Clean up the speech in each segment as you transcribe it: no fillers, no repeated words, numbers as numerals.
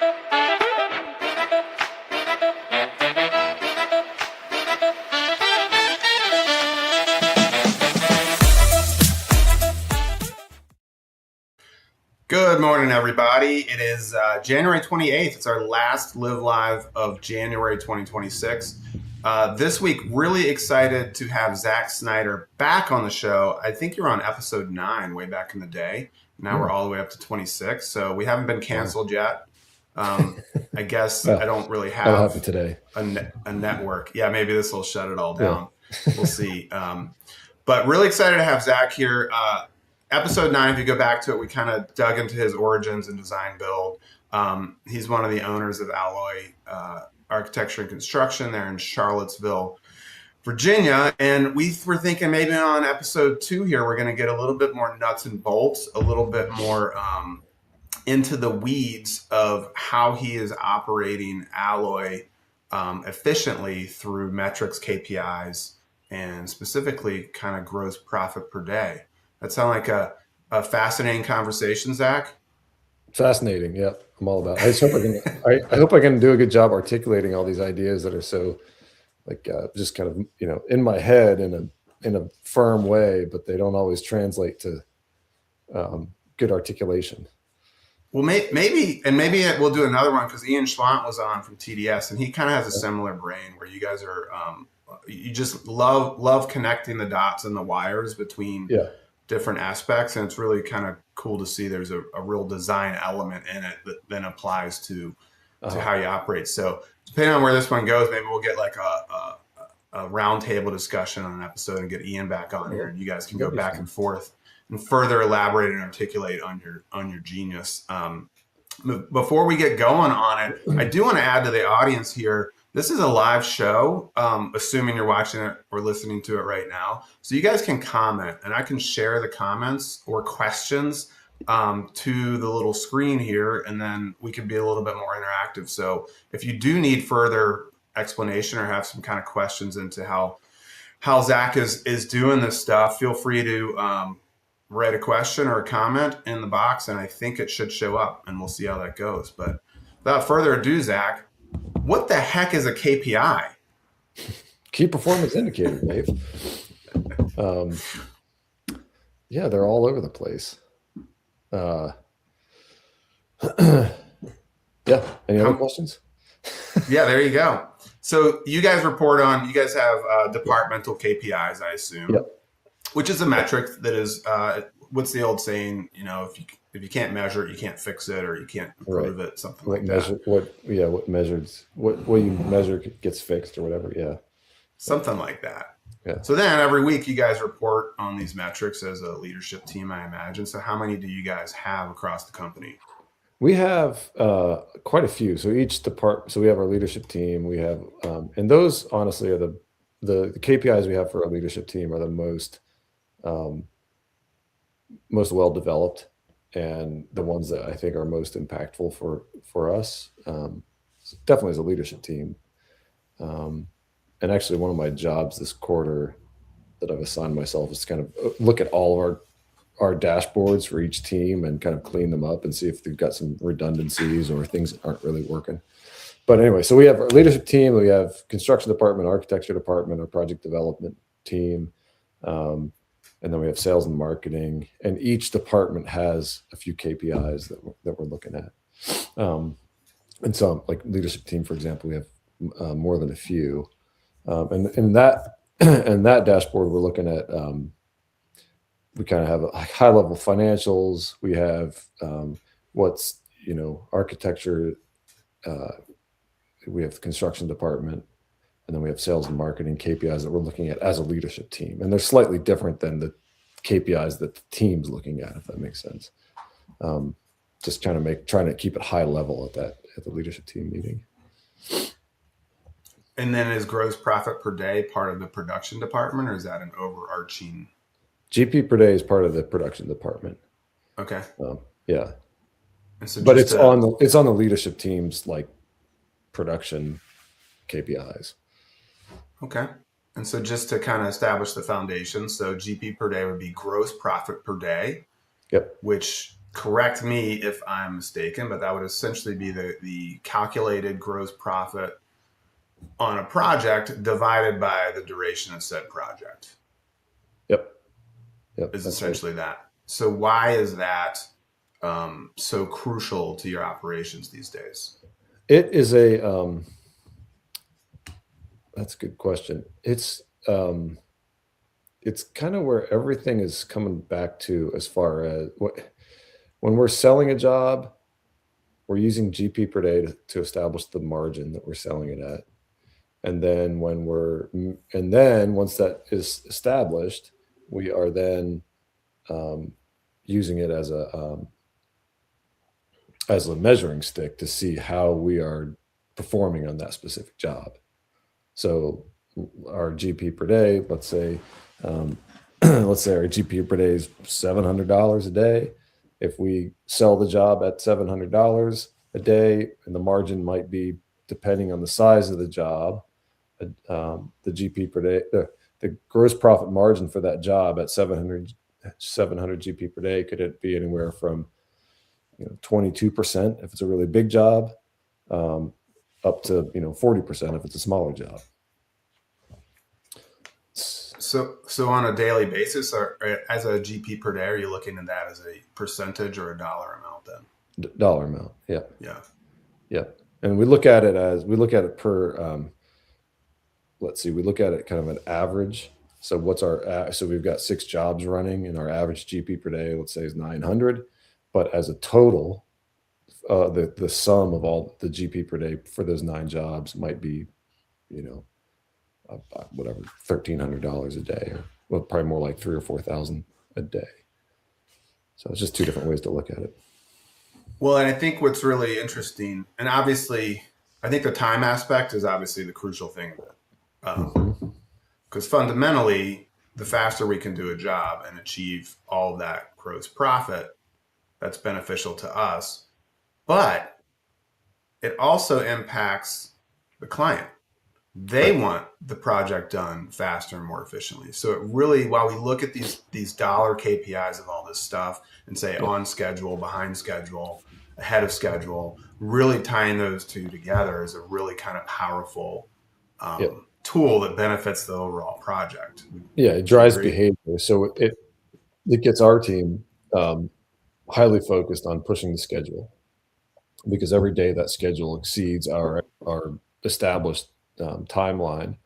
Good morning, everybody. It is January 28th. It's our last Live Live of January 2026. This week, really excited to have Zach Snider back on the show. I think you're on episode 9 way back in the day. Now we're all the way up to 26. So we haven't been canceled yet. I guess well, I don't really have today. a network. Yeah, maybe this will shut it all down. Yeah. We'll see. But really excited to have Zach here. Episode 9, if you go back to it, we kind of dug into his origins and design build. He's one of the owners of Alloy Architecture and Construction there in Charlottesville, Virginia. And we were thinking maybe on episode 2 here, we're going to get a little bit more nuts and bolts, a little bit more into the weeds of how he is operating Alloy efficiently through metrics, KPIs, and specifically kind of gross profit per day. That sound like a fascinating conversation, Zach? Fascinating. Yeah, I'm all about it. I just hope I hope I can do a good job articulating all these ideas that are so like just kind of, in my head in a firm way, but they don't always translate to good articulation. Well, maybe we'll do another one because Ian Schwant was on from TDS, and he kind of has a similar brain where you guys are you just love connecting the dots and the wires between different aspects, and it's really kind of cool to see there's a real design element in it that then applies to how you operate. So depending on where this one goes, maybe we'll get like a roundtable discussion on an episode and get Ian back on here, and you guys can go back and forth and further elaborate and articulate on your genius. Before we get going on it, I do want to add to the audience here, this is a live show, assuming you're watching it or listening to it right now. So you guys can comment, and I can share the comments or questions to the little screen here, and then we can be a little bit more interactive. So if you do need further explanation or have some kind of questions into how Zach is doing this stuff, feel free to write a question or a comment in the box, and I think it should show up, and we'll see how that goes. But without further ado, Zach, what the heck is a KPI? Key performance indicator, Dave. Yeah, they're all over the place. Yeah. Any other questions? Yeah, there you go. So you guys have departmental KPIs, I assume. Yep. Which is a metric that is, what's the old saying? If you can't measure it, you can't fix it, or you can't improve it, something like that. What you measure gets fixed, or whatever. Yeah, something like that. Yeah. So then every week you guys report on these metrics as a leadership team, I imagine. So how many do you guys have across the company? We have quite a few. So each department. So we have our leadership team. We have, and those honestly are the KPIs we have for our leadership team are the most well developed, and the ones that I think are most impactful for us, definitely as a leadership team. And actually, one of my jobs this quarter that I've assigned myself is to kind of look at all of our dashboards for each team and kind of clean them up and see if they've got some redundancies or things that aren't really working. But anyway, so we have our leadership team, we have construction department, architecture department, our project development team, and then we have sales and marketing, and each department has a few KPIs that we're looking at. And so like leadership team, for example, we have more than a few. And in that dashboard, we're looking at, we kind of have a high level financials. We have what's, architecture, we have the construction department, and then we have sales and marketing KPIs that we're looking at as a leadership team. And they're slightly different than the KPIs that the team's looking at, if that makes sense. Just trying to keep it high level at the leadership team meeting. And then is gross profit per day part of the production department, or is that an overarching? GP per day is part of the production department. Okay. Yeah. So but it's on the leadership team's like production KPIs. Okay. And so just to kind of establish the foundation, so GP per day would be gross profit per day. Yep. Which correct me if I'm mistaken, but that would essentially be the calculated gross profit on a project divided by the duration of said project Yep. Yep. is That's right. essentially that. So why is that so crucial to your operations these days? It is that's a good question. It's kind of where everything is coming back to as far as when we're selling a job, we're using GP per day to establish the margin that we're selling it at. And then once that is established, we are then um, using it as a measuring stick to see how we are performing on that specific job. So our GP per day, um, let's say our GP per day is $700 a day. If we sell the job at $700 a day, and the margin might be, depending on the size of the job, the GP per day, the gross profit margin for that job at 700 GP per day could it be anywhere from 22% if it's a really big job, um, up to 40% if it's a smaller job. So on a daily basis, or as a GP per day, are you looking at that as a percentage or a dollar amount then? Dollar amount, yeah, Yeah. yeah. And we look at it per. Let's see, we look at it kind of an average. So so we've got 6 jobs running, and our average GP per day, let's say, is 900. But as a total, the sum of all the GP per day for those 9 jobs might be, you know, whatever, $1,300 a day, or well, probably more like 3 or 4,000 a day. So it's just 2 different ways to look at it. Well, and I think what's really interesting, and obviously, I think the time aspect is obviously the crucial thing of it. Mm-hmm. Because fundamentally, the faster we can do a job and achieve all of that gross profit, that's beneficial to us. But it also impacts the client. They Right. want the project done faster and more efficiently. So it really, while we look at these dollar KPIs of all this stuff and say Yep. on schedule, behind schedule, ahead of schedule, really tying those two together is a really kind of powerful Yep. tool that benefits the overall project. Yeah, it Would you drives agree? behavior. So it gets our team um, highly focused on pushing the schedule, because every day that schedule exceeds our established timeline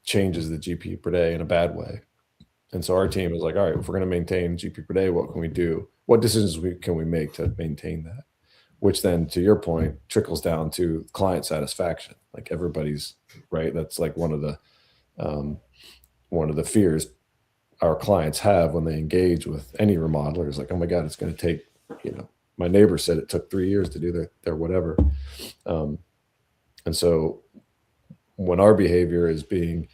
changes the GP per day in a bad way. And so our team is like, all right, if we're going to maintain GP per day, what can we do? What decisions can we make to maintain that? Which then, to your point, trickles down to client satisfaction. Like everybody's right. That's like um, one of the fears our clients have when they engage with any remodeler is like, oh my God, it's going to take, my neighbor said it took 3 years to do their whatever. Um, and so when our behavior is being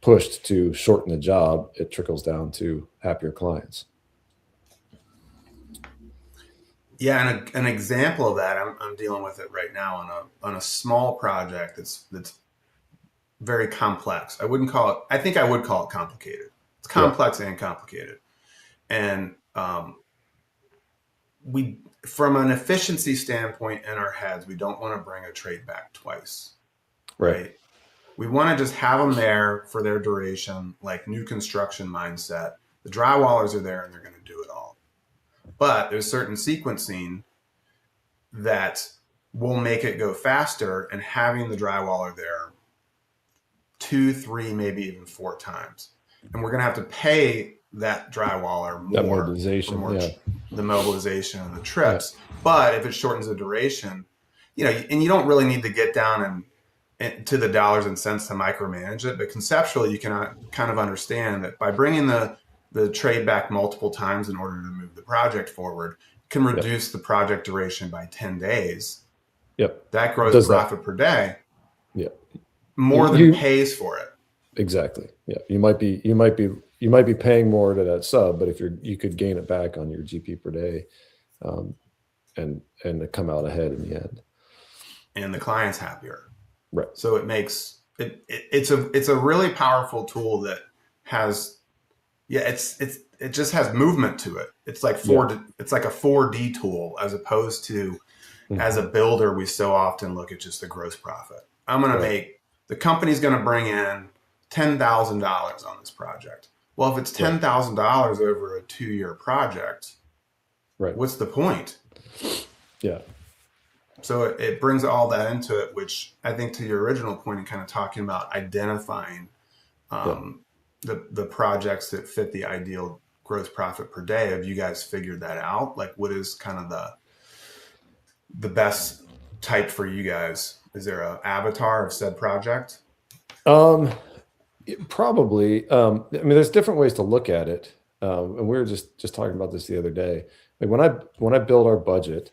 pushed to shorten the job, it trickles down to happier clients. Yeah, and an example of that, I'm dealing with it right now on a small project that's very complex. I wouldn't call it. I think I would call it complicated. It's Yep. complex and complicated, and we, from an efficiency standpoint in our heads, we don't want to bring a trade back twice, Right. right? We want to just have them there for their duration, like new construction mindset. The drywallers are there and they're going to do it all. But there's certain sequencing that will make it go faster, and having the drywaller there 2, 3, maybe even 4 times. And we're going to have to pay that drywaller That more for mobilization. Yeah. the mobilization and the Yeah. trips. But if it shortens the duration, and you don't really need to get down and to the dollars and cents to micromanage it, but conceptually you can kind of understand that by bringing the trade back multiple times in order to move the project forward, can Yep. reduce the project duration by 10 days. Yep. That gross Does that? profit per day Yeah. more than pays for it. Exactly. Yeah. You might be paying more to that sub, but if you could gain it back on your GP per day, um, and come out ahead in the end. And the client's happier. Right. So it's a really powerful tool that has Yeah, it just has movement to it. It's like it's like a 4D tool as opposed to, as a builder, we so often look at just the gross profit. I'm going to Right. make, the company's going to bring in $10,000 on this project. Well, if it's $10,000 over a 2-year project, Right. what's the point? Yeah. So it brings all that into it, which I think, to your original point, and kind of talking about identifying the projects that fit the ideal gross profit per day. Have you guys figured that out? Like, what is kind of the best type for you guys? Is there an avatar of said project? Probably. I mean, there's different ways to look at it. And we were just talking about this the other day. Like when I build our budget,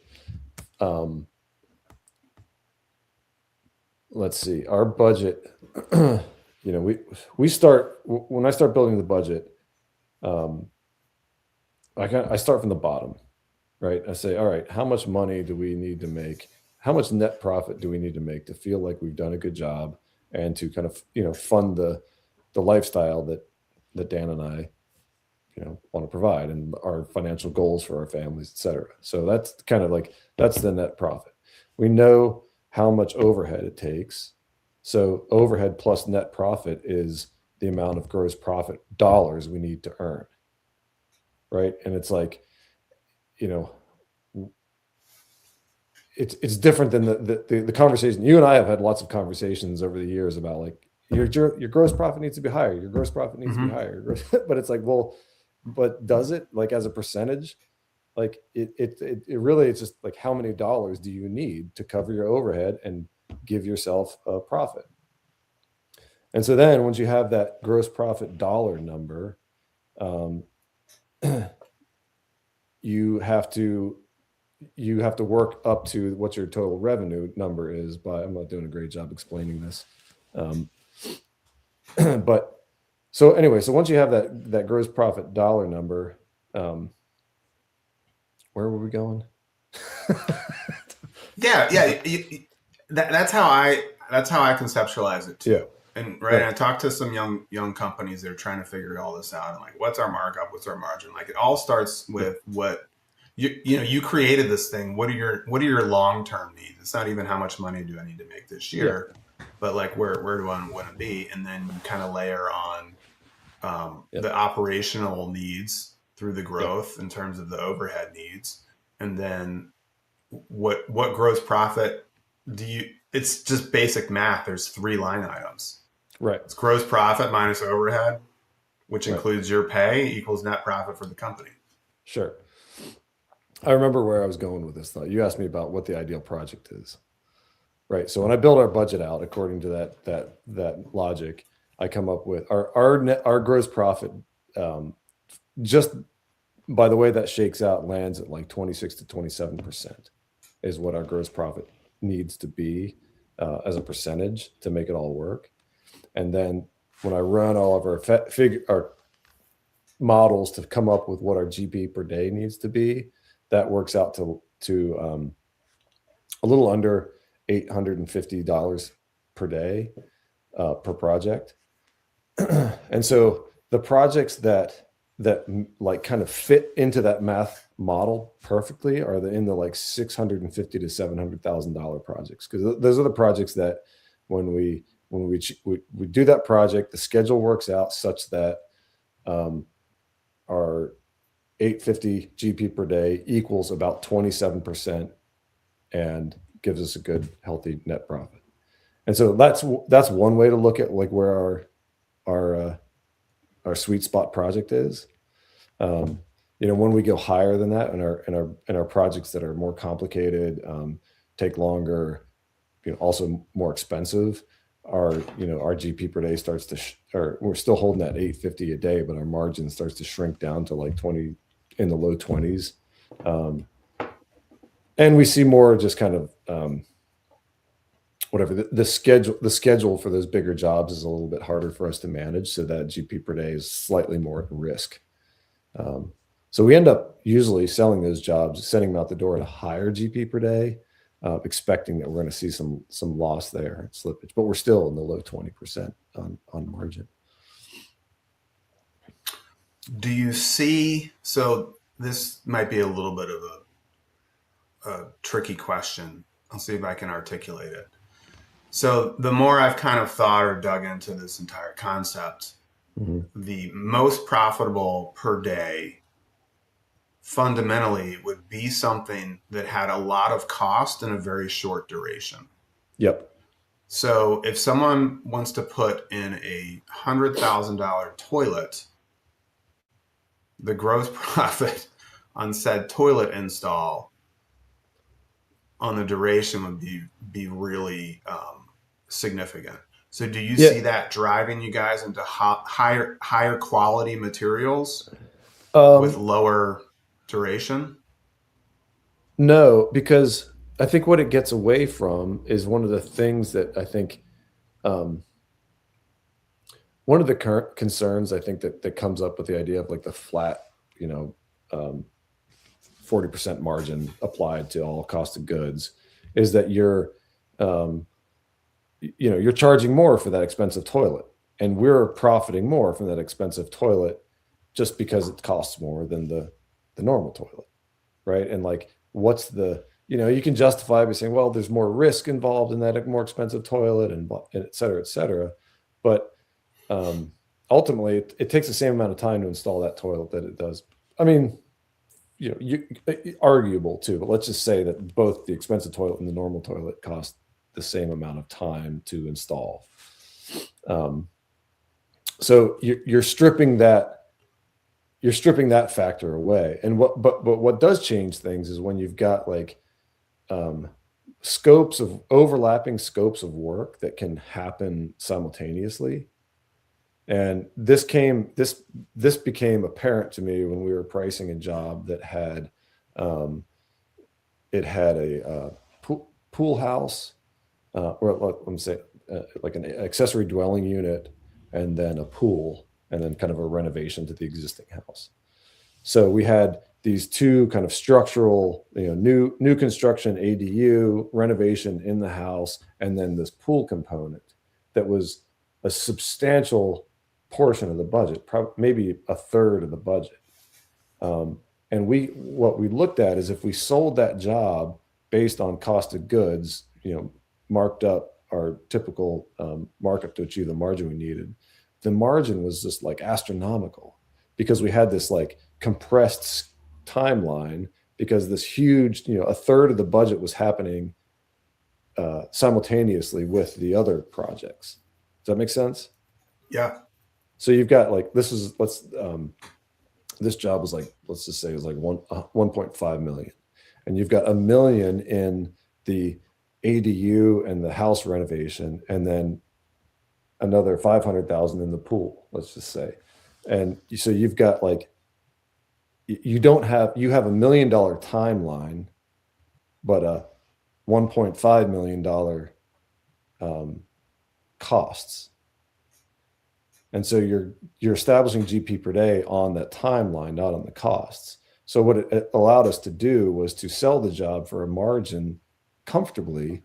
let's see, our budget, we start, when I start building the budget, I start from the bottom, right? I say, all right, how much money do we need to make? How much net profit do we need to make to feel like we've done a good job and to kind of, fund the lifestyle that Dan and I, want to provide, and our financial goals for our families, et cetera. So that's kind of like, that's the net profit. We know how much overhead it takes. So overhead plus net profit is the amount of gross profit dollars we need to earn. Right. And it's like, it's different than the conversation. You and I have had lots of conversations over the years about like your gross profit needs to be higher. Your gross profit needs to be higher. But it's like, well, but does it, like, as a percentage? Like it really, it's just like, how many dollars do you need to cover your overhead and give yourself a profit? And so then once you have that gross profit dollar number, you have to work up to what your total revenue number is. But I'm not doing a great job explaining this. But so anyway, so once you have that gross profit dollar number, where were we going? Yeah. That's how I conceptualize it too. Yeah. And right, and I talked to some young companies that are trying to figure all this out. And like, what's our markup? What's our margin? Like, it all starts with what you created this thing. What are your long-term needs? It's not even how much money do I need to make this year, but like, where do I want to be? And then you kind of layer on the operational needs through the growth in terms of the overhead needs. And then what gross profit it's just basic math. There's 3 line items. Right. It's gross profit minus overhead, which includes your pay, equals net profit for the company. Sure. I remember where I was going with this thought. You asked me about what the ideal project is. Right. So when I build our budget out according to that logic, I come up with our gross profit, just by the way that shakes out, lands at like 26 to 27% is what our gross profit needs to be as a percentage to make it all work. And then when I run all of our models to come up with what our GP per day needs to be, that works out to a little under $850 per day per project. And so the projects that like kind of fit into that math model perfectly are in the like $650,000 to $700,000 projects, because those are the projects that when we do that project, the schedule works out such that our 850 GP per day equals about 27% and gives us a good healthy net profit. And so that's one way to look at like where our sweet spot project is. When we go higher than that, and our projects that are more complicated, take longer, also more expensive, our GP per day starts to, or we're still holding that 850 a day, but our margin starts to shrink down to like 20, in the low 20s. And we see more just kind of, whatever the schedule for those bigger jobs is a little bit harder for us to manage. So that GP per day is slightly more at risk. So we end up usually selling those jobs, sending them out the door at a higher GP per day, expecting that we're going to see some loss there, slippage, but we're still in the low 20% on margin. Do you see? So this might be a little bit of a tricky question. I'll see if I can articulate it. So the more I've kind of thought or dug into this entire concept, Mm-hmm. the most profitable per day fundamentally would be something that had a lot of cost in a very short duration. Yep. So if someone wants to put in $100,000 toilet, the gross profit on said toilet install on the duration would be really significant. So do you Yeah. see that driving you guys into higher quality materials with Um, lower duration? no, because I think what it gets away from is one of the things that I think um, one of the current concerns I think that comes up with the idea of like the flat, you know, um, 40% margin applied to all cost of goods is that um, you're charging more for that expensive toilet, and we're profiting more from that expensive toilet just because it costs more than the normal toilet, right? And like, what's the you can justify by saying, well, there's more risk involved in that more expensive toilet, and et cetera, et cetera. But um, ultimately, it takes the same amount of time to install that toilet that it does. I mean, arguable too, but let's just say that both the expensive toilet and the normal toilet cost the same amount of time to install. Um, so you're stripping that factor away. And but what does change things is when you've got like um, overlapping scopes of work that can happen simultaneously. And this became apparent to me when we were pricing a job that had um, it had a pool house, or let me say, like an accessory dwelling unit, and then a pool, and then kind of a renovation to the existing house. So we had these two kind of structural, new construction ADU renovation in the house, and then this pool component that was a substantial portion of the budget, maybe a third of the budget. And what we looked at is if we sold that job based on cost of goods, marked up our typical markup to achieve the margin we needed, the margin was just like astronomical because we had this like compressed timeline because this huge, a third of the budget was happening simultaneously with the other projects. Does that make sense? Yeah. So you've got like this job was like, let's just say it was like 1.5 million, and you've got a million in the ADU and the house renovation, and then another 500,000 in the pool, let's just say. And so you've got like, you have $1 million timeline, but a $1.5 million costs. And so you're establishing GP per day on that timeline, not on the costs. So what it allowed us to do was to sell the job for a margin comfortably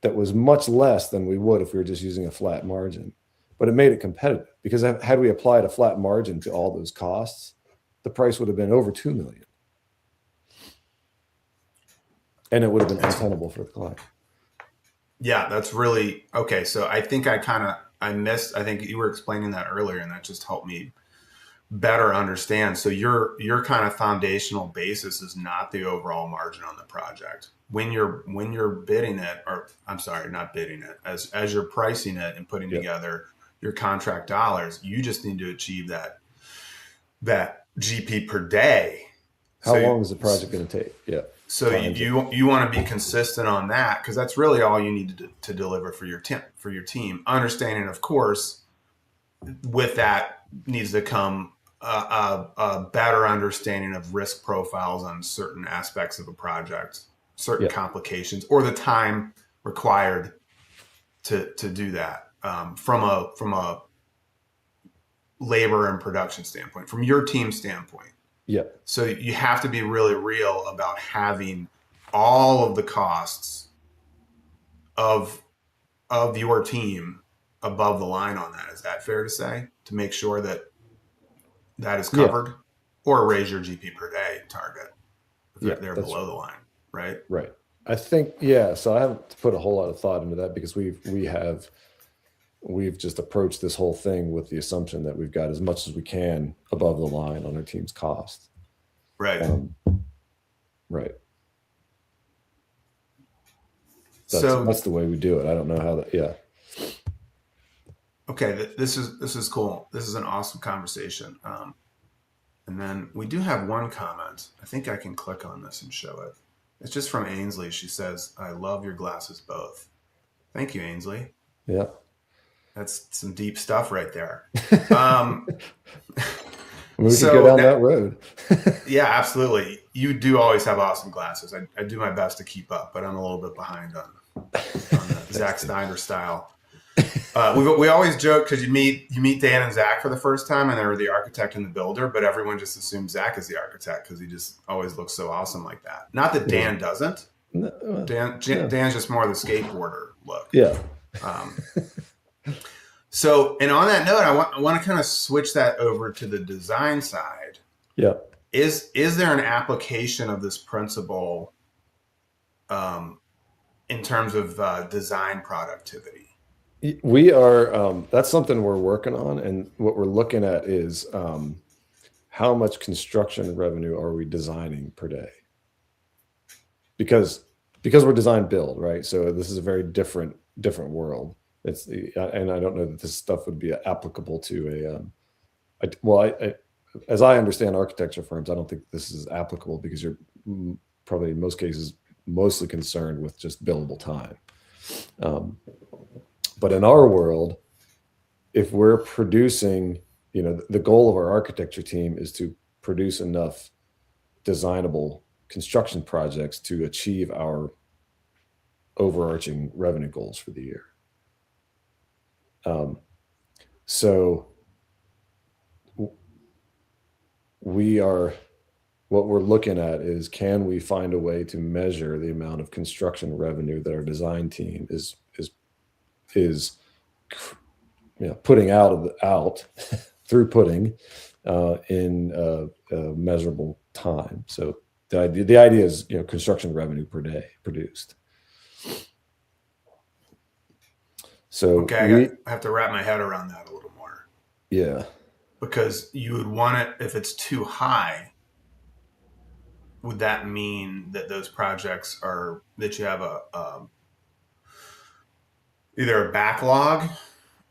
that was much less than we would if we were just using a flat margin. But it made it competitive because had we applied a flat margin to all those costs, the price would have been over 2 million. And it would have been untenable for the client. Yeah, that's really okay. So I think I missed. I think you were explaining that earlier, and that just helped me better understand. So your kind of foundational basis is not the overall margin on the project. When you're bidding it, or I'm sorry, not bidding it, as you're pricing it and putting Yep. together your contract dollars, you just need to achieve that GP per day. How So long is the project going to take? Yeah. so you want to be consistent on that because that's really all you need to deliver for your team. Understanding, of course, with that needs to come a better understanding of risk profiles on certain aspects of a project, certain Yep. complications, or the time required to do that from a labor and production standpoint, from your team standpoint. Yep. So you have to be really real about having all of the costs of your team above the line on that. Is that fair to say? To make sure that that is Yeah. covered, or raise your GP per day target if Yeah. they're That's below the line, right? right. I think, yeah. So I haven't put a whole lot of thought into that because we've just approached this whole thing with the assumption that we've got as much as we can above the line on our team's cost. Right. Right. So That's the way we do it. I don't know how that. Yeah. okay, this is cool. This is an awesome conversation. And then we do have one comment. I think I can click on this and show it. It's just from Ainsley. She says, "I love your glasses both." Thank you, Ainsley. Yeah. That's some deep stuff right there. We could So go down now, that road. yeah, absolutely. You do always have awesome glasses. I do my best to keep up, but I'm a little bit behind on the Zach Snider style. We always joke because you meet Dan and Zach for the first time, and they're the architect and the builder, but everyone just assumes Zach is the architect because he just always looks so awesome like that. Not that Dan doesn't. No, Dan's just more the skateboarder look. yeah. So, and on that note, I want to kind of switch that over to the design side. Yeah. Is there an application of this principle in terms of design productivity? We are, that's something we're working on. And what we're looking at is how much construction revenue are we designing per day? Because we're design build, right? So this is a very different world. And I don't know that this stuff would be applicable to as I understand architecture firms, I don't think this is applicable because you're probably in most cases mostly concerned with just billable time. But in our world, if we're producing, the goal of our architecture team is to produce enough designable construction projects to achieve our overarching revenue goals for the year. So what we're looking at is, can we find a way to measure the amount of construction revenue that our design team is putting out throughputting in a measurable time. So the idea is, construction revenue per day produced. So okay, I have to wrap my head around that a little more. Yeah. Because you would want it, if it's too high, would that mean that those projects that you have either a backlog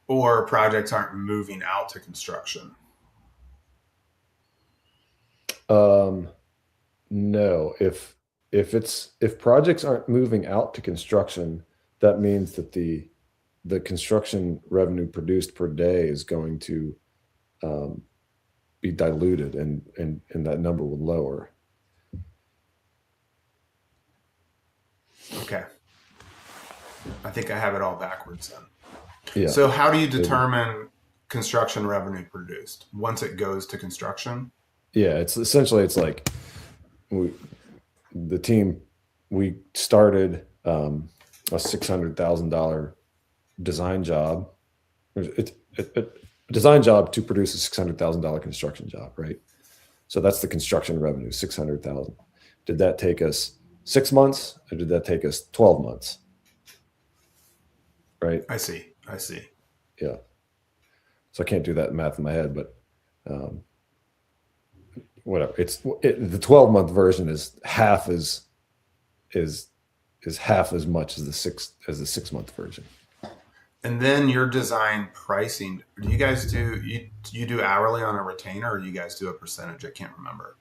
or projects aren't moving out to construction? No, if projects aren't moving out to construction, that means that the construction revenue produced per day is going to be diluted, and that number will lower. Okay. I think I have it all backwards then. Yeah. So how do you determine construction revenue produced once it goes to construction? Yeah, it's like the team, we started a $600,000 design job. It's a design job to produce a $600,000 construction job, right? So that's the construction revenue, 600,000. Did that take us 6 months, or did that take us 12 months? Right. I see. Yeah. So I can't do that math in my head, but whatever. The 12-month version is half is half as much as the 6 month version. And then your design pricing, do you guys you do hourly on a retainer, or you guys do a percentage? I can't remember.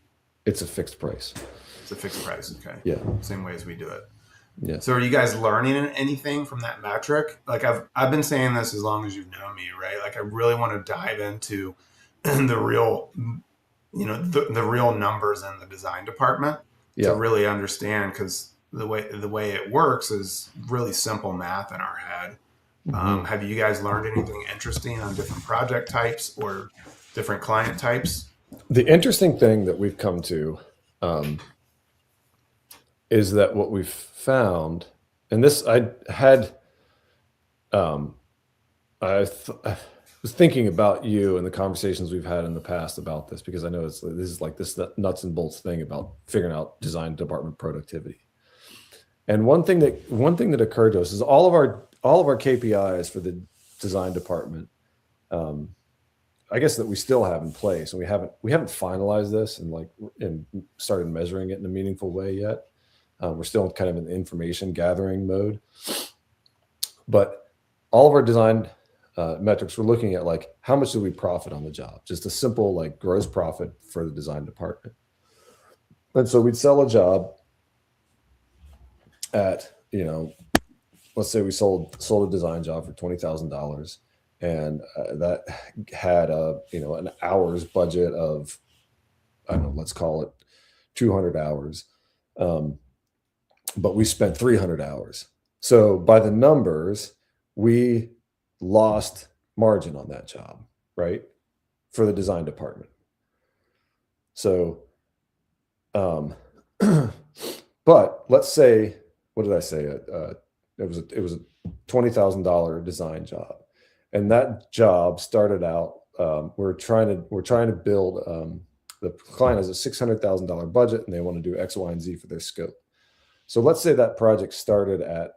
It's a fixed price. It's a fixed price. Okay. Yeah. Same way as we do it. Yeah. So are you guys learning anything from that metric? Like I've been saying this as long as you've known me, right? Like I really want to dive into the real, the real numbers in the design department to really understand, because the way it works is really simple math in our head. Mm-hmm. Have you guys learned anything interesting on different project types or different client types? The interesting thing that we've come to is that what we've found, and this I had, was thinking about you and the conversations we've had in the past about this, because I know this is like this nuts and bolts thing about figuring out design department productivity. And one thing that occurred to us is all of our KPIs for the design department, I guess, that we still have in place, and we haven't finalized this and started measuring it in a meaningful way yet. We're still kind of in the information gathering mode, but all of our design metrics, we're looking at like how much do we profit on the job, just a simple like gross profit for the design department. And so we'd sell a job at, let's say we sold a design job for $20,000, and that had an hour's budget of, I don't know, let's call it 200 hours, but we spent 300 hours. So by the numbers, we lost margin on that job, right, for the design department. So, but let's say, what did I say? It was a $20,000 design job, and that job started out. We're trying to build. The client has a $600,000 budget, and they want to do X, Y, and Z for their scope. So let's say that project started at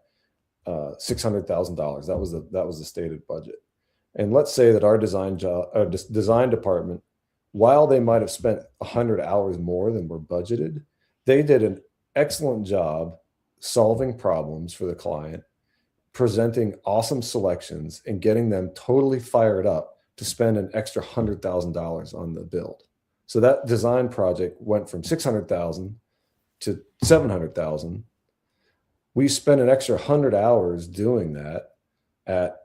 $600,000. That was the stated budget, and let's say that our design department, while they might have spent 100 hours more than were budgeted, they did an excellent job solving problems for the client, presenting awesome selections, and getting them totally fired up to spend an extra $100,000 on the build. So that design project went from 600,000 to 700,000. We spent an extra 100 hours doing that at,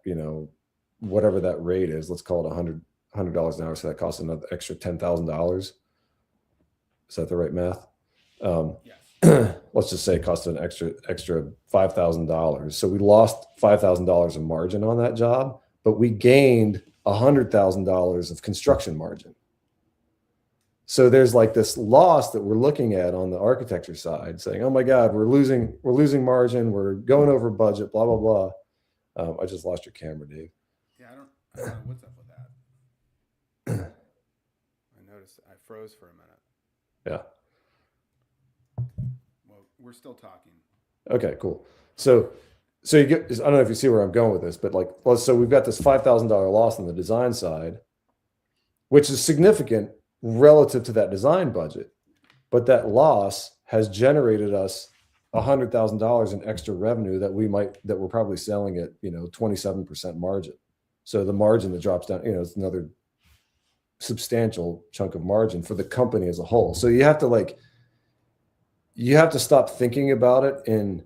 whatever that rate is. Let's call it $100 an hour. So that costs another extra $10,000. Is that the right math? Yes. Let's just say it cost an extra $5,000. So we lost $5,000 in margin on that job, but we gained $100,000 of construction margin. So there's like this loss that we're looking at on the architecture side, saying, "Oh my God, we're losing margin. We're going over budget. Blah blah blah." I just lost your camera, Dave. Yeah, I don't know what's up with that. I noticed I froze for a minute. Yeah. Well, we're still talking. Okay, cool. So you get. I don't know if you see where I'm going with this, but so we've got this $5,000 loss on the design side, which is significant relative to that design budget, but that loss has generated us $100,000 in extra revenue that we're probably selling at 27% margin. So the margin that drops down, it's another substantial chunk of margin for the company as a whole. So you have to stop thinking about it in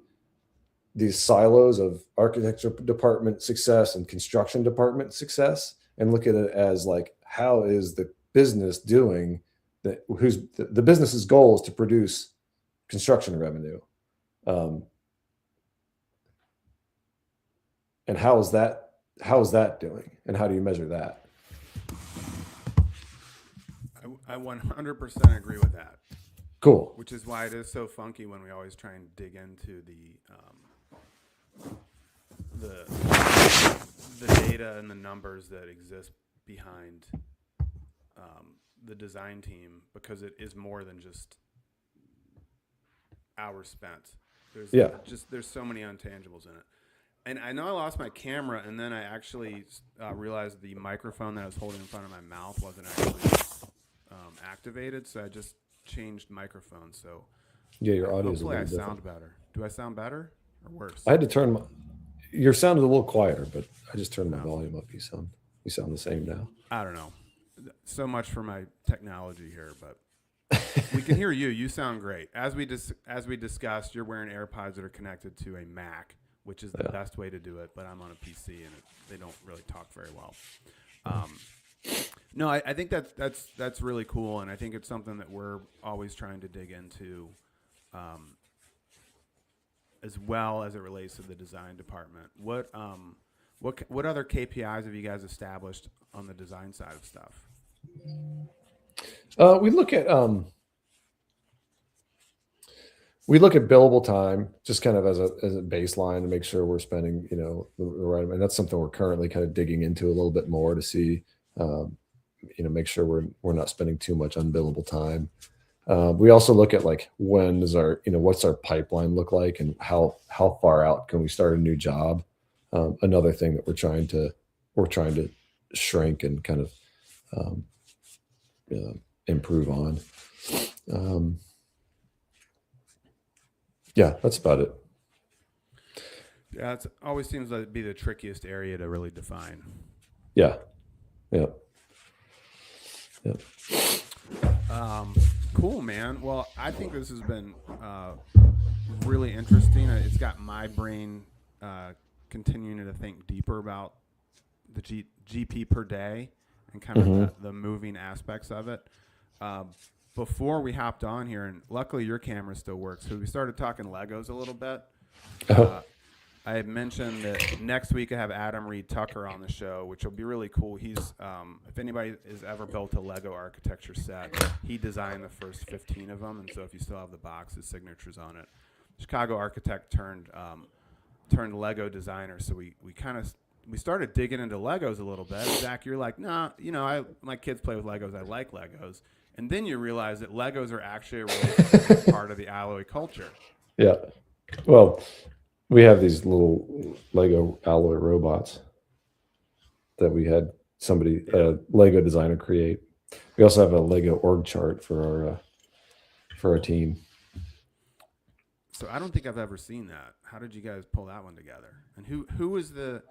these silos of architecture department success and construction department success, and look at it as like, how is the business doing that? The business's goal is to produce construction revenue, and how is that doing, and how do you measure that? I 100% agree with that. Cool. Which is why it is so funky when we always try and dig into the data and the numbers that exist behind the design team, because it is more than just hours spent. There's so many intangibles in it. And I know I lost my camera, and then I actually realized the microphone that I was holding in front of my mouth wasn't actually activated, so I just changed microphones. So yeah, your audio is a hopefully little I sound different. better. Do I sound better or worse? I had to turn your sound is a little quieter, but I just turned my volume up. You sound the same now. I don't know. So much for my technology here, but we can hear you. You sound great. As we discussed, you're wearing AirPods that are connected to a Mac, which is the best way to do it. But I'm on a PC, and they don't really talk very well. No, I think that's really cool, and I think it's something that we're always trying to dig into, as well as it relates to the design department. What other KPIs have you guys established on the design side of stuff? We look at we look at billable time just kind of as a baseline to make sure we're spending, the right amount. And that's something we're currently kind of digging into a little bit more to see, um, make sure we're not spending too much unbillable time. We also look at like when is our, what's our pipeline look like and how far out can we start a new job? Another thing that we're trying to shrink and kind of um, improve on. Um, yeah, that's about it. Yeah, it always seems like to be the trickiest area to really define. Yeah, yeah, yeah. Cool, man. Well, I think this has been really interesting. It's got my brain continuing to think deeper about the GP per day and kind of Hmm. the moving aspects of it. Uh, Before we hopped on here, and luckily your camera still works, so we started talking Legos a little bit. Oh, Uh, I had mentioned that next week I have Adam Reed Tucker on the show, which will be really cool. He's, if anybody has ever built a Lego architecture set, he designed the first 15 of them, and so if you still have the box, his signature's on it. Chicago architect turned Lego designer, so we kind of we started digging into Legos a little bit. Zach, you're like, nah, my kids play with Legos. I like Legos, and then you realize that Legos are actually a really big part of the alloy culture. yeah. Well, we have these little Lego alloy robots that we had somebody, Yeah. Lego designer, create. We also have a Lego org chart for our team. So I don't think I've ever seen that. How did you guys pull that one together? And who was the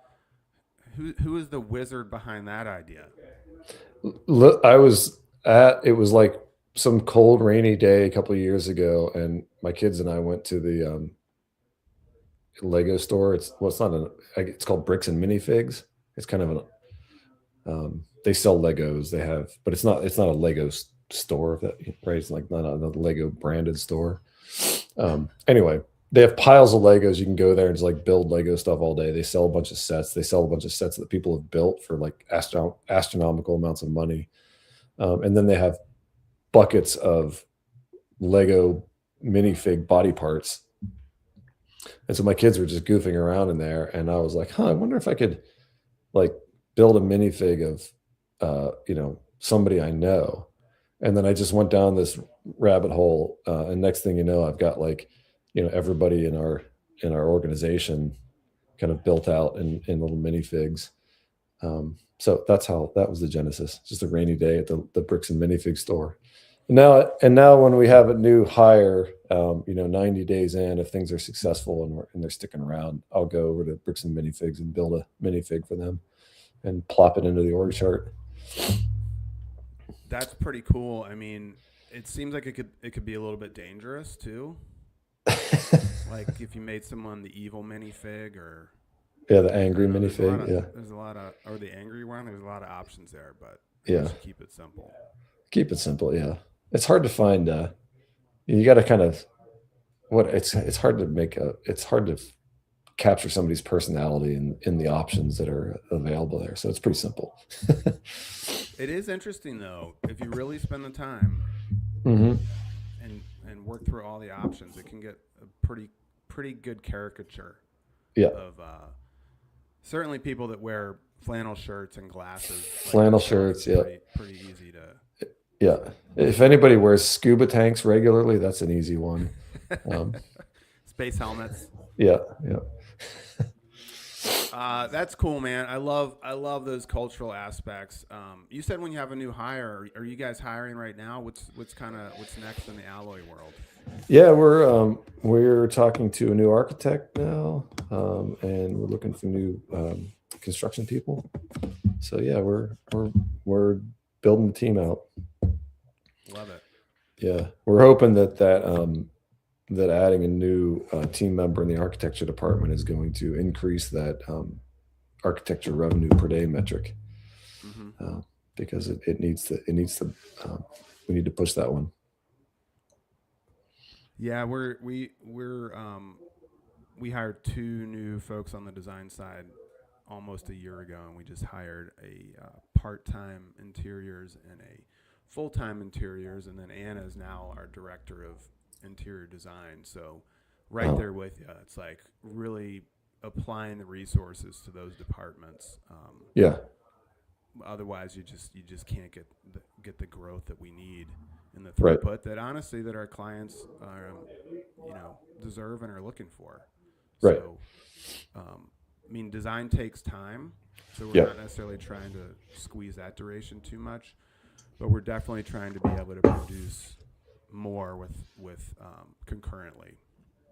wizard behind that idea? Look, I was at it was like some cold, rainy day a couple of years ago, and my kids and I went to the Lego store. It's not it's called Bricks and Minifigs. It's kind of an they sell Legos. They have, but it's not a Lego store. That right? It's like not a Lego branded store. Anyway, they have piles of Legos. You can go there and just like build Lego stuff all day. They sell a bunch of sets. They sell a bunch of sets that people have built for like astronomical amounts of money. And then they have buckets of Lego minifig body parts. And so my kids were just goofing around in there, and I was like, "Huh, I wonder if I could like build a minifig of, somebody I know." And then I just went down this rabbit hole, and next thing you know, I've got like, everybody in our organization kind of built out in little minifigs. So that was the genesis. Just a rainy day at the bricks and minifig store. And now when we have a new hire, 90 days in, if things are successful and they're sticking around, I'll go over to bricks and minifigs and build a minifig for them and plop it into the org chart. That's pretty cool. I mean, it seems like it could be a little bit dangerous too. Like if you made someone the evil minifig, or Yeah, the I angry don't know. minifig. Yeah, There's a lot of or the angry one. There's a lot of options there, but I yeah. guess you keep it simple. Keep it simple. Yeah, it's hard to find. You got to kind of what it's hard to make a. It's hard to capture somebody's personality in the options that are available there. So it's pretty simple. It is interesting though. If you really spend the time Hmm. and work through all the options, it can get a pretty good caricature Yeah, of certainly people that wear flannel shirts and glasses like flannel yourself. It's shirts. Yeah, pretty easy yeah. If anybody wears scuba tanks regularly, that's an easy one. Um, space helmets. yeah, yeah. That's cool, man. I love those cultural aspects. You said when you have a new hire, are you guys hiring right now? What's next in the alloy world? Yeah, we're talking to a new architect now, and we're looking for new construction people. So yeah, we're building the team out. Love it. Yeah, we're hoping that adding a new team member in the architecture department is going to increase that architecture revenue per day metric, Hmm. uh, because it needs to we need to push that one. Yeah, we hired two new folks on the design side almost a year ago, and we just hired a part-time interiors and a full-time interiors, and then Anna is now our director of interior design. So right Oh, there with you, it's like really applying the resources to those departments. yeah, Otherwise, you just can't get the growth that we need and the right, throughput that honestly that our clients are, deserve and are looking for. right. So, I mean, design takes time, so we're Yeah, not necessarily trying to squeeze that duration too much, but we're definitely trying to be able to produce more with concurrently.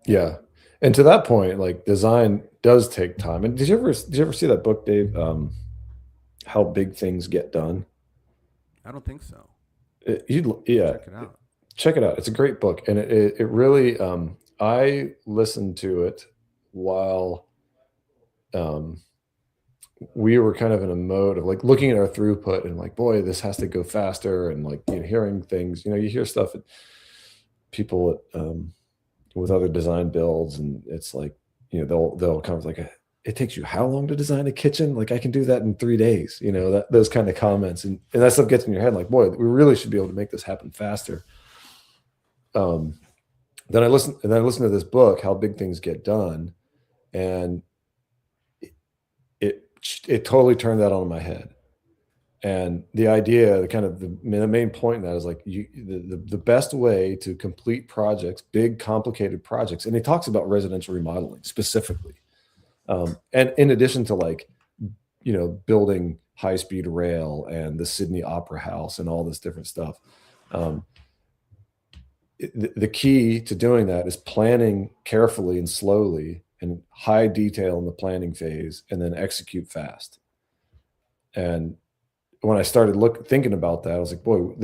yeah. And to that point, like design does take time. And did you ever see that book, Dave? How Big Things Get Done? I don't think so. I'll Yeah, check it out. check it out. It's a great book, and it really. I listened to it while um, we were kind of in a mode of like looking at our throughput and like, boy, this has to go faster, and like hearing things. You hear stuff at people with other design builds, and it's like they'll kind of like it takes you how long to design a kitchen? Like I can do that in 3 days. That those kind of comments, and that stuff gets in your head. Like, boy, we really should be able to make this happen faster. Um, then I listened to this book, How Big Things Get Done, and it it totally turned that on my head. And the idea, the main point in that is like the best way to complete projects, big complicated projects, and he talks about residential remodeling specifically. And in addition to like building high speed rail and the Sydney Opera House and all this different stuff. Um, the key to doing that is planning carefully and slowly and high detail in the planning phase, and then execute fast. And when I started thinking about that, I was like, boy,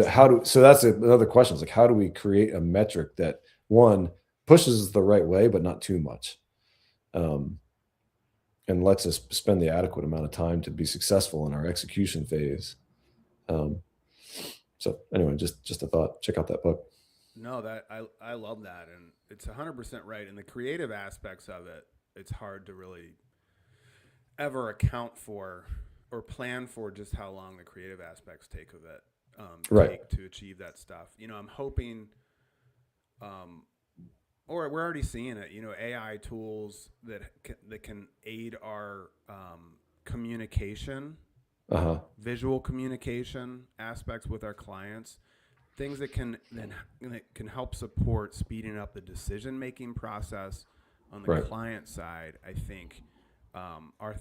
so that's another question. It's like, how do we create a metric that one pushes us the right way, but not too much, um, and lets us spend the adequate amount of time to be successful in our execution phase. Um, so anyway, just a thought. Check out that book. No, that I love that, and it's 100% right. And the creative aspects of it, it's hard to really ever account for or plan for just how long the creative aspects Right. take to achieve that stuff. I'm hoping, um, or we're already seeing it. AI tools that can aid our communication, Uh huh. visual communication aspects with our clients, things that can help support speeding up the decision making process on the Right. client side. I think are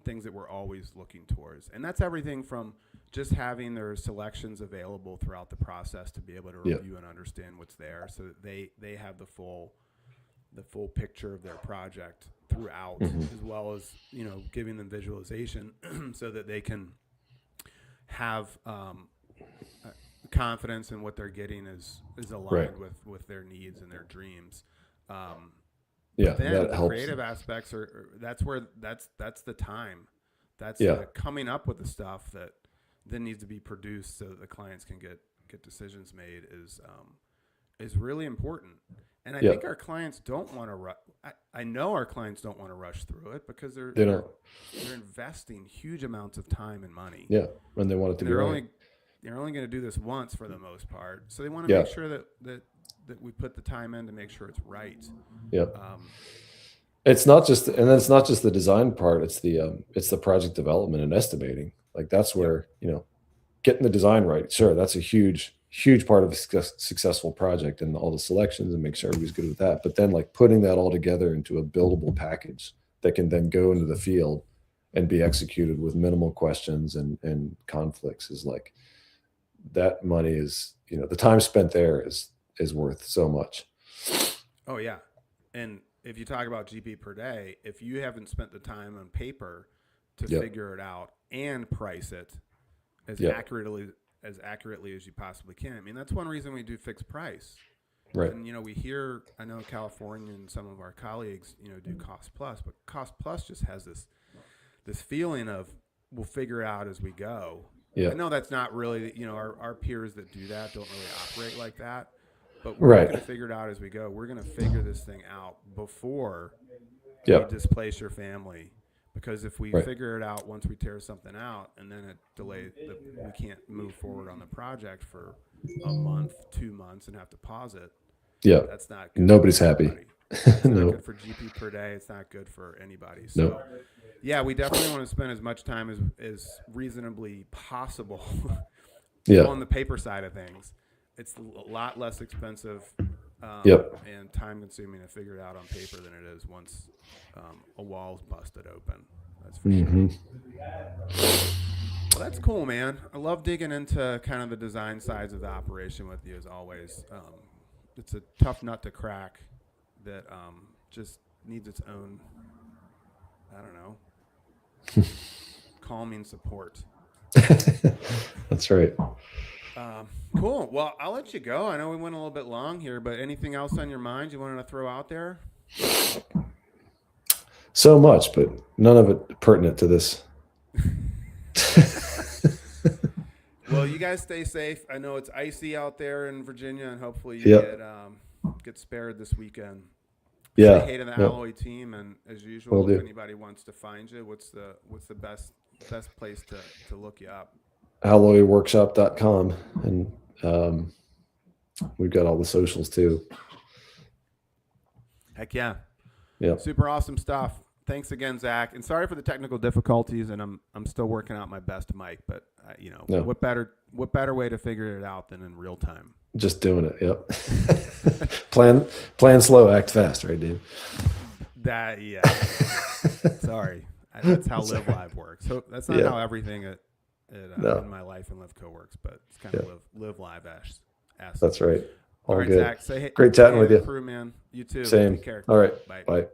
things that we're always looking towards, and that's everything from just having their selections available throughout the process to be able to Yeah. review and understand what's there, so that they have the full picture of their project throughout, Hmm. as well as giving them visualization so that they can have uh, confidence in what they're getting is Right. aligned with their needs and their dreams. Um, Yeah. but then That the helps. creative aspects that's the time, that's Yeah. the coming up with the stuff that then needs to be produced so that the clients can get decisions made is really important. And I Yeah. think our clients don't want to rush. I know our clients don't want to rush through it because they're They they're don't. they're investing huge amounts of time and money, Yeah. When they want it to and be right. they're only going to do this once for the most part. So they want to Yeah. make sure that we put the time in to make sure it's right. Yeah. Um, And then it's not just the design part. It's the project development and estimating. Like that's yep. where getting the design right. Sure, that's a huge part of a successful project, and all the selections and make sure everybody's good with that. But then like putting that all together into a buildable package that can then go into the field and be executed with minimal questions and conflicts is like that money is the time spent there is worth so much. Oh yeah. And if you talk about GP per day, if you haven't spent the time on paper to Yep. figure it out and price it as Yep. accurately as you possibly can. I mean, that's one reason we do fixed price. Right. And I know California and some of our colleagues, do cost plus, but cost plus just has this feeling of we'll figure it out as we go. Yeah. I know that's not really, our peers that do that don't really operate like that, but we're not Right. going to figure it out as we go. We're going to figure this thing out before we Yep. displace your family. Because if we Right. figure it out once we tear something out and then we can't move forward on the project for a month, 2 months, and have to pause it, Yeah. That's not good. Nobody's happy. It's not No. good for GP per day. It's not good for anybody. So, No. yeah, we definitely want to spend as much time as reasonably possible Yeah. on the paper side of things. It's a lot less expensive Yep. and time consuming to figure it out on paper than it is once a wall's busted open. That's for sure. Well, that's cool, man. I love digging into kind of the design sides of the operation with you as always. It's a tough nut to crack that just needs its own, I don't know, calming support. That's right. Cool. Well, I'll let you go. I know we went a little bit long here, but anything else on your mind you wanted to throw out there? So much, but none of it pertinent to this. Well, you guys stay safe. I know it's icy out there in Virginia, and hopefully you get spared this weekend. Yeah. Say hey to the Alloy team, and as usual, if anybody wants to find you, what's the best place to look you up? alloyworkshop.com, and we've got all the socials too. Heck yeah. Yeah. Super awesome stuff. Thanks again, Zach. And sorry for the technical difficulties, and I'm still working out my best mic, but what better way to figure it out than in real time? Just doing it. Yep. plan slow, act fast, right, dude? Sorry. That's how LivLive works. So that's not how everything in my life in LivCo works, but it's kind of LivLive ass. That's right. All right, good. Zach. Say hey. Great chatting with you. Crew, man. You too. Same. Take care. All right. Bye.